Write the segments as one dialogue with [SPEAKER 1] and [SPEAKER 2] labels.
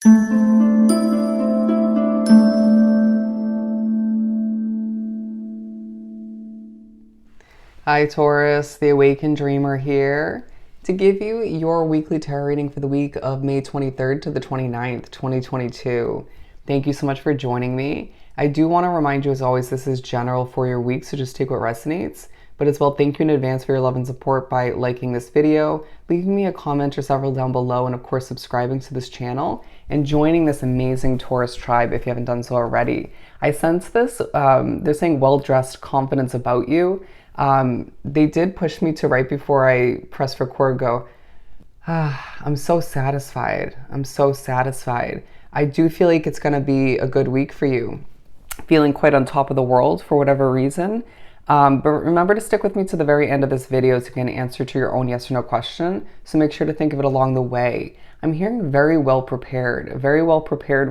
[SPEAKER 1] Hi Taurus, the Awakened Dreamer here to give you your weekly tarot reading for the week of May 23rd to the 29th, 2022. Thank you so much for joining me. I do want to remind you, as always, this is general for your week, so just take what resonates. But as well, thank you in advance for your love and support by liking this video, leaving me a comment or several down below, and of course subscribing to this channel and joining this amazing Taurus tribe if you haven't done so already. I sense this, they're saying well-dressed confidence about you. They did push me to, right before I press record, go, I'm so satisfied. I'm so satisfied. I do feel like it's going to be a good week for you. Feeling quite on top of the world for whatever reason. But remember to stick with me to the very end of this video to get an answer to your own yes or no question. So make sure to think of it along the way. I'm hearing very well prepared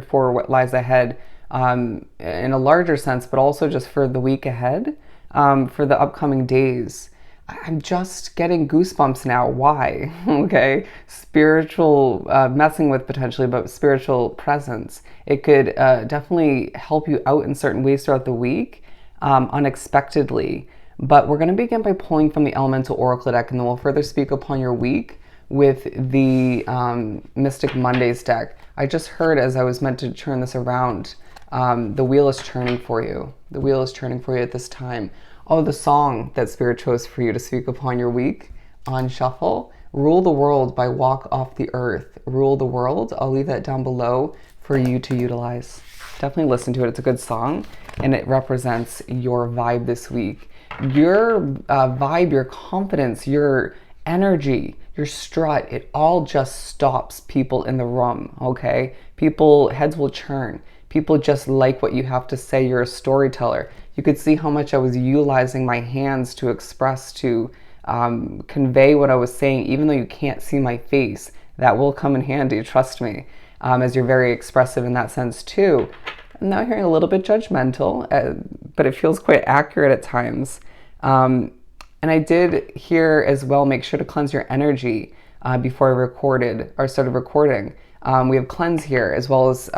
[SPEAKER 1] for what lies ahead, in a larger sense, but also just for the week ahead. For the upcoming days. I'm just getting goosebumps now. Why? Okay. Spiritual, messing with potentially, but spiritual presence. It could definitely help you out in certain ways throughout the week, unexpectedly. But we're going to begin by pulling from the Elemental Oracle deck, and then we'll further speak upon your week with the Mystic Mondays deck. I just heard, as I was meant to turn this around, the wheel is turning for you. The wheel is turning for you at this time. Oh, the song that Spirit chose for you to speak upon your week on shuffle, Rule the World by Walk Off the Earth. Rule the World. I'll leave that down below for you to utilize. Definitely listen to it. It's a good song, and it represents your vibe this week. Your vibe, your confidence, your energy, your strut, it all just stops people in the room, okay? People, heads will churn. People just like what you have to say. You're a storyteller. You could see how much I was utilizing my hands to express, to convey what I was saying, even though you can't see my face. That will come in handy, trust me, as you're very expressive in that sense too. I'm now hearing a little bit judgmental, but it feels quite accurate at times. And I did hear as well, make sure to cleanse your energy before I recorded or started recording. We have cleanse here, as well as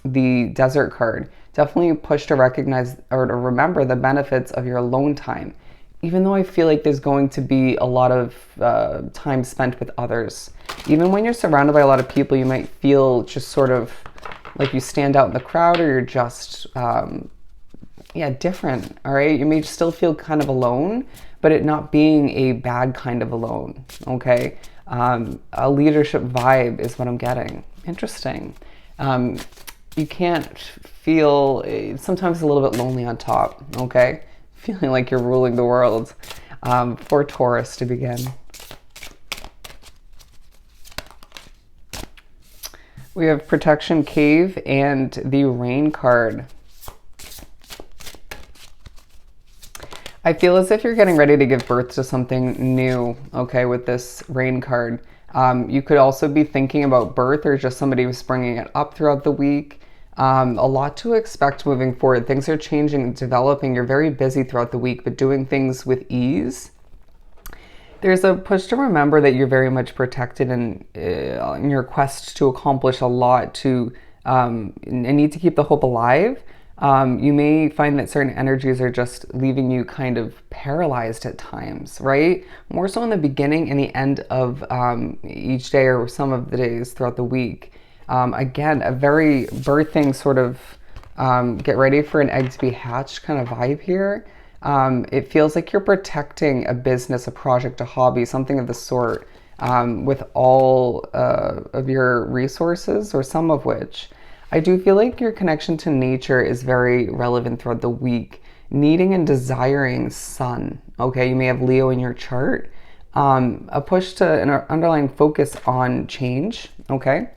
[SPEAKER 1] the desert card. Definitely push to recognize or to remember the benefits of your alone time. Even though I feel like there's going to be a lot of time spent with others. Even when you're surrounded by a lot of people, you might feel just sort of like you stand out in the crowd, or you're just, different, all right? You may still feel kind of alone, but it not being a bad kind of alone, okay? A leadership vibe is what I'm getting. Interesting. You can't feel, sometimes a little bit lonely on top, okay? Feeling like you're ruling the world. For Taurus to begin. We have Protection Cave and the Rain card. I feel as if you're getting ready to give birth to something new, okay, with this Rain card. You could also be thinking about birth, or just somebody who's bringing it up throughout the week. A lot to expect moving forward. Things are changing and developing. You're very busy throughout the week, but doing things with ease. There's a push to remember that you're very much protected in your quest to accomplish a lot, to and need to keep the hope alive. You may find that certain energies are just leaving you kind of paralyzed at times, right? More so in the beginning and the end of each day, or some of the days throughout the week. Again, a very birthing sort of get ready for an egg to be hatched kind of vibe here. It feels like you're protecting a business, a project, a hobby, something of the sort, with all of your resources, or some of which. I do feel like your connection to nature is very relevant throughout the week. Needing and desiring sun, okay? You may have Leo in your chart. A push to an underlying focus on change, okay?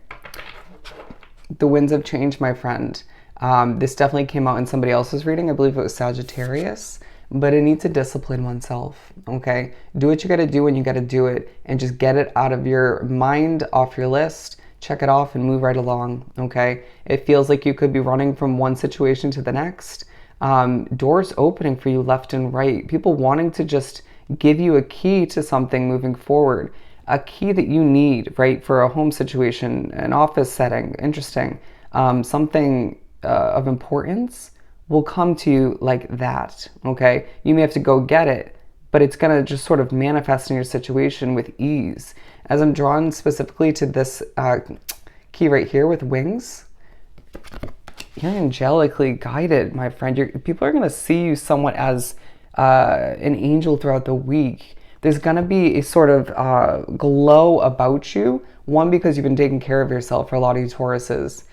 [SPEAKER 1] The winds of change, my friend. This definitely came out in somebody else's reading. I believe it was Sagittarius. But it needs to discipline oneself, okay? Do what you gotta do when you gotta do it, and just get it out of your mind, off your list, check it off and move right along, okay? It feels like you could be running from one situation to the next. Doors opening for you left and right. People wanting to just give you a key to something moving forward. a key that you need, right, for a home situation, an office setting, interesting, something of importance will come to you like that, okay? You may have to go get it, but it's going to just sort of manifest in your situation with ease. As I'm drawn specifically to this key right here with wings, you're angelically guided, my friend. People are going to see you somewhat as an angel throughout the week. There's going to be a sort of glow about you. One, because you've been taking care of yourself for a lot of you Tauruses,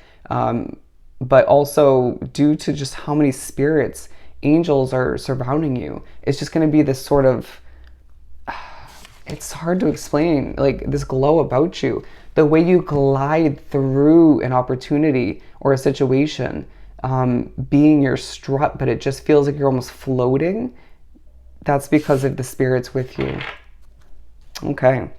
[SPEAKER 1] but also due to just how many spirits, angels are surrounding you. It's just going to be this sort of, it's hard to explain, like this glow about you. The way you glide through an opportunity or a situation, being your strut, but it just feels like you're almost floating. That's because of the spirits with you. Okay.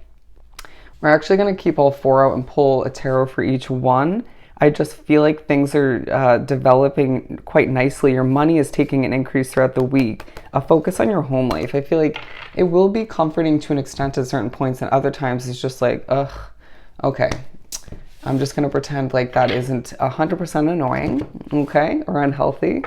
[SPEAKER 1] We're actually going to keep all four out and pull a tarot for each one. I just feel like things are developing quite nicely. Your money is taking an increase throughout the week. A focus on your home life. I feel like it will be comforting to an extent at certain points, and other times it's just like, ugh, okay. I'm just going to pretend like that isn't 100% annoying, okay, or unhealthy.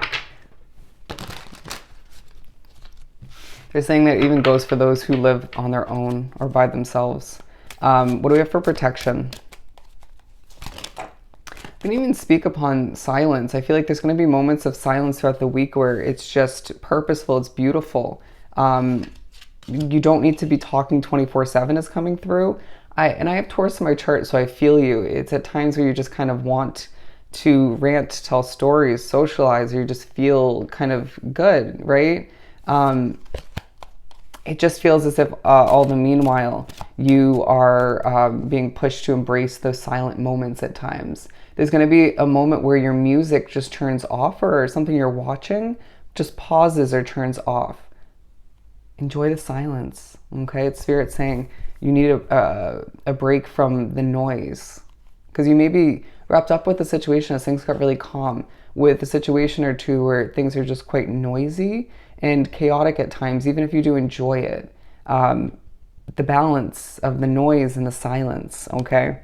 [SPEAKER 1] They're saying that it even goes for those who live on their own or by themselves. What do we have for protection? We didn't even speak upon silence. I feel like there's going to be moments of silence throughout the week where it's just purposeful, it's beautiful. You don't need to be talking 24/7 is coming through. I have Taurus in my chart, so I feel you. It's at times where you just kind of want to rant, tell stories, socialize, or you just feel kind of good, right? It just feels as if all the meanwhile you are being pushed to embrace those silent moments at times. There's going to be a moment where your music just turns off, or something you're watching just pauses or turns off. Enjoy the silence, okay? It's Spirit saying you need a break from the noise, because you may be wrapped up with the situation as things got really calm, with a situation or two where things are just quite noisy and chaotic at times, even if you do enjoy it. The balance of the noise and the silence, okay?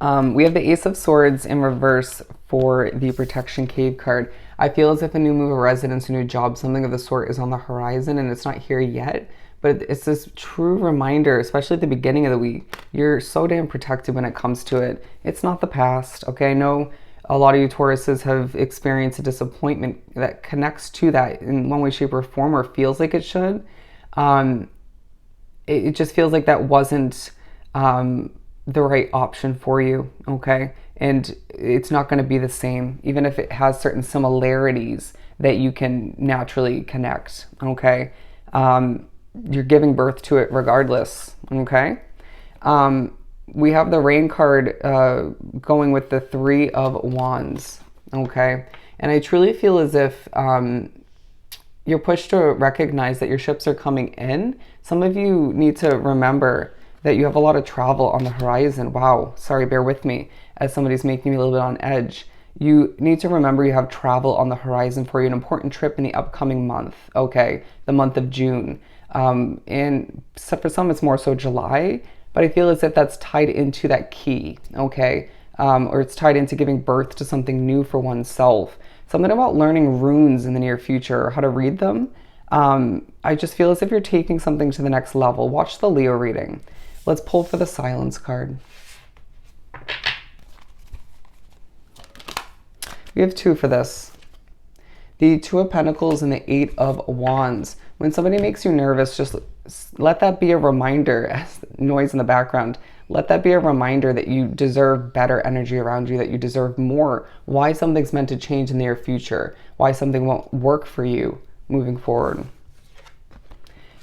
[SPEAKER 1] We have the Ace of Swords in reverse for the Protection Cave card. I feel as if a new move of residence, a new job, something of the sort is on the horizon, and it's not here yet, but it's this true reminder, especially at the beginning of the week. You're so damn protected when it comes to it. It's not the past, okay? I know a lot of you Tauruses have experienced a disappointment that connects to that in one way, shape, or form, or feels like it should. It just feels like that wasn't the right option for you, okay? And it's not going to be the same, even if it has certain similarities that you can naturally connect, okay? You're giving birth to it regardless, okay? We have the Rain card going with the Three of Wands, okay? And I truly feel as if you're pushed to recognize that your ships are coming in. Some of you need to remember that you have a lot of travel on the horizon. Wow, sorry, bear with me as somebody's making me a little bit on edge. You need to remember you have travel on the horizon for you, an important trip in the upcoming month, okay? The month of June. And so for some, it's more so July, but I feel as if that's tied into that key, okay? Or it's tied into giving birth to something new for oneself. Something about learning runes in the near future, or how to read them. I just feel as if you're taking something to the next level. Watch the Leo reading. Let's pull for the Silence card. We have two for this. The Two of Pentacles and the Eight of Wands. When somebody makes you nervous, just let that be a reminder, as noise in the background, let that be a reminder that you deserve better energy around you, that you deserve more, why something's meant to change in the near future, why something won't work for you moving forward.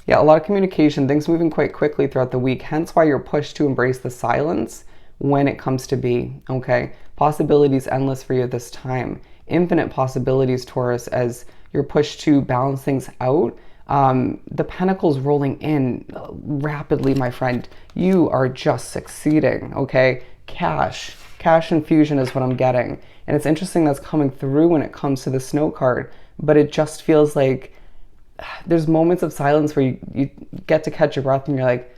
[SPEAKER 1] Yeah, a lot of communication, things moving quite quickly throughout the week, hence why you're pushed to embrace the silence when it comes to be, okay? Possibilities endless for you this time. Infinite possibilities, Taurus, as you're pushed to balance things out. The pentacles rolling in rapidly, my friend. You are just succeeding, okay? Cash infusion is what I'm getting. And it's interesting that's coming through when it comes to the Snow card, but it just feels like there's moments of silence where you get to catch your breath and you're like,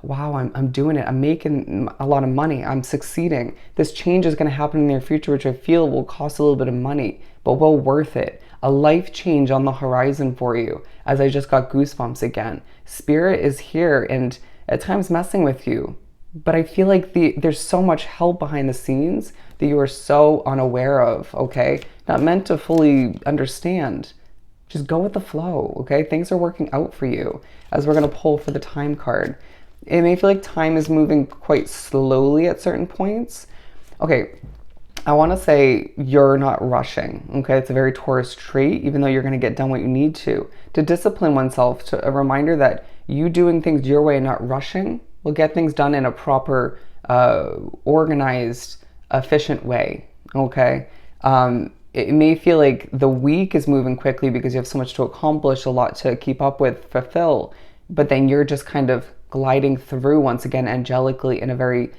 [SPEAKER 1] wow, I'm doing it. I'm making a lot of money. I'm succeeding. This change is going to happen in the near future, which I feel will cost a little bit of money, but well worth it. A life change on the horizon for you, as I just got goosebumps again. Spirit is here and at times messing with you. But I feel like there's so much help behind the scenes that you are so unaware of, okay? Not meant to fully understand. Just go with the flow, okay? Things are working out for you as we're going to pull for the time card. It may feel like time is moving quite slowly at certain points. Okay, I want to say you're not rushing, okay? It's a very Taurus trait, even though you're going to get done what you need to. To discipline oneself, to a reminder that you doing things your way and not rushing will get things done in a proper, organized, efficient way, okay? It may feel like the week is moving quickly because you have so much to accomplish, a lot to keep up with, fulfill, but then you're just kind of gliding through once again angelically in a very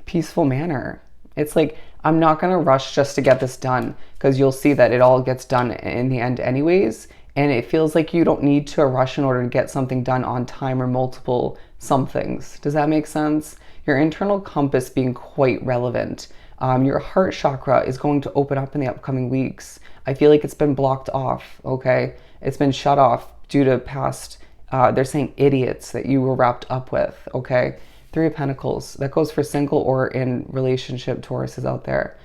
[SPEAKER 1] peaceful manner. It's like, I'm not going to rush just to get this done because you'll see that it all gets done in the end anyways. And it feels like you don't need to rush in order to get something done on time or multiple somethings. Does that make sense? Your internal compass being quite relevant. Your heart chakra is going to open up in the upcoming weeks. I feel like it's been blocked off, okay? It's been shut off due to past, they're saying idiots that you were wrapped up with, okay? Three of Pentacles, that goes for single or in relationship Tauruses out there.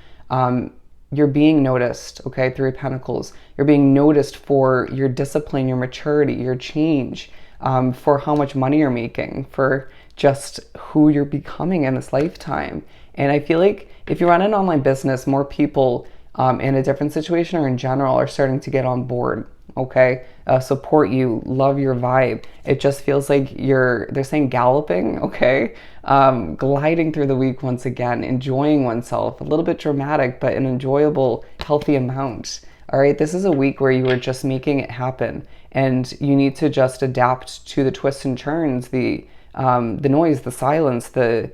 [SPEAKER 1] You're being noticed, okay? Three of Pentacles. You're being noticed for your discipline, your maturity, your change, for how much money you're making, for just who you're becoming in this lifetime. And I feel like if you run an online business, more people in a different situation or in general are starting to get on board, okay? Support you, love your vibe. It just feels like they're saying galloping, okay? Gliding through the week once again, enjoying oneself, a little bit dramatic, but an enjoyable, healthy amount. All right, this is a week where you are just making it happen and you need to just adapt to the twists and turns, the noise, the silence, the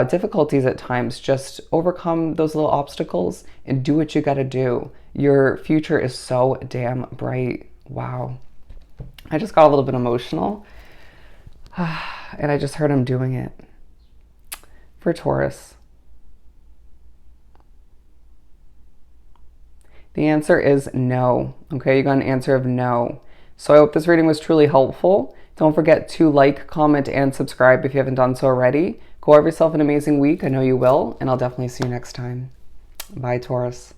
[SPEAKER 1] difficulties at times. Just overcome those little obstacles and do what you got to do. Your future is so damn bright. Wow. I just got a little bit emotional and I just heard him doing it. For Taurus, the answer is no. Okay, you got an answer of no. So I hope this reading was truly helpful. Don't forget to like, comment, and subscribe if you haven't done so already. Go have yourself an amazing week. I know you will, and I'll definitely see you next time. Bye, Taurus.